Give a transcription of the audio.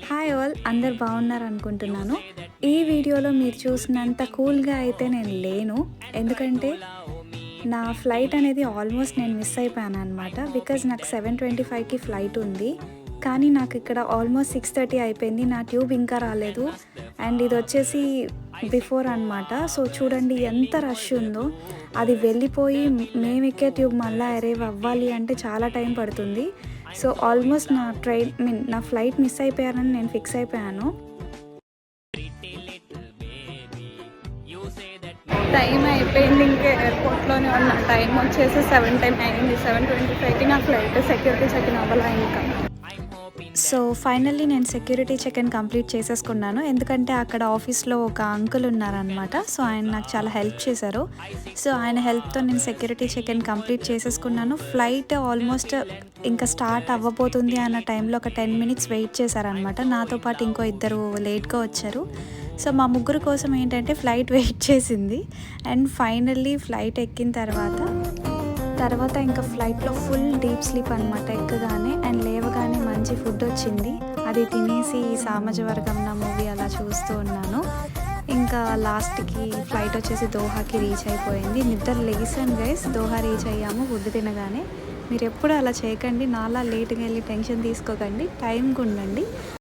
Hi all, అందరు బాగున్నారు అనుకుంటున్నాను. ఈ వీడియోలో మీరు చూసినంత కూల్గా అయితే నేను లేను. ఎందుకంటే నా ఫ్లైట్ అనేది ఆల్మోస్ట్ నేను మిస్ అయిపోయాను అనమాట. బికాజ్ నాకు 7:25కి ఫ్లైట్ ఉంది. కానీ నాకు ఇక్కడ ఆల్మోస్ట్ 6:30 అయిపోయింది. నా ట్యూబ్ ఇంకా రాలేదు. అండ్ ఇది వచ్చేసి బిఫోర్ అనమాట. సో చూడండి ఎంత రష్ ఉందో. అది వెళ్ళిపోయి మేము ఎక్కే ట్యూబ్ మళ్ళీ అరైవ్ అవ్వాలి అంటే చాలా టైం పడుతుంది. సో ఆల్మోస్ట్ నా ఫ్లైట్ మిస్ అయిపోయానని నేను ఫిక్స్ అయిపోయాను. టైం అయిపోయింది, ఇంకా ఎయిర్పోర్ట్లోనే ఉన్న. టైం వచ్చేసి 7:10 అయింది. 7:25కి నా ఫ్లైట్ సెక్యూరిటీ చెక్-ఇన్ అవ్వాలా ఇంకా. సో ఫైనల్లీ నేను సెక్యూరిటీ చెక్-ఇన్ కంప్లీట్ చేసేసుకున్నాను. ఎందుకంటే అక్కడ ఆఫీస్లో ఒక అంకుల్ ఉన్నారనమాట. సో ఆయన నాకు చాలా హెల్ప్ చేశారు. సో ఆయన హెల్ప్తో నేను సెక్యూరిటీ చెక్-ఇన్ కంప్లీట్ చేసేసుకున్నాను. ఫ్లైట్ ఆల్మోస్ట్ ఇంకా స్టార్ట్ అవ్వబోతుంది అన్న టైంలో ఒక 10 మినిట్స్ వెయిట్ చేశారనమాట. నాతో పాటు ఇంకో ఇద్దరు లేట్గా వచ్చారు. సో మా ముగ్గురు కోసం ఏంటంటే ఫ్లైట్ వెయిట్ చేసింది. అండ్ ఫైనల్లీ ఫ్లైట్ ఎక్కిన తర్వాత ఇంకా ఫ్లైట్లో ఫుల్ డీప్ స్లీప్ అనమాట ఎక్కగానే. అండ్ లేవగానే మంచి ఫుడ్ వచ్చింది. అది తినేసి సామాజవర్గం నా మూవీ అలా చూస్తూ ఉన్నాను. ఇంకా లాస్ట్కి ఫ్లైట్ వచ్చేసి దోహాకి రీచ్ అయిపోయింది. నిద్ర లెగిసాను గైస్, దోహా రీచ్ అయ్యాము ఫుడ్ తినగానే. మీరు ఎప్పుడు అలా చేయకండి, నాలా లేట్గా వెళ్ళి టెన్షన్ తీసుకోకండి, టైంకి ఉండండి.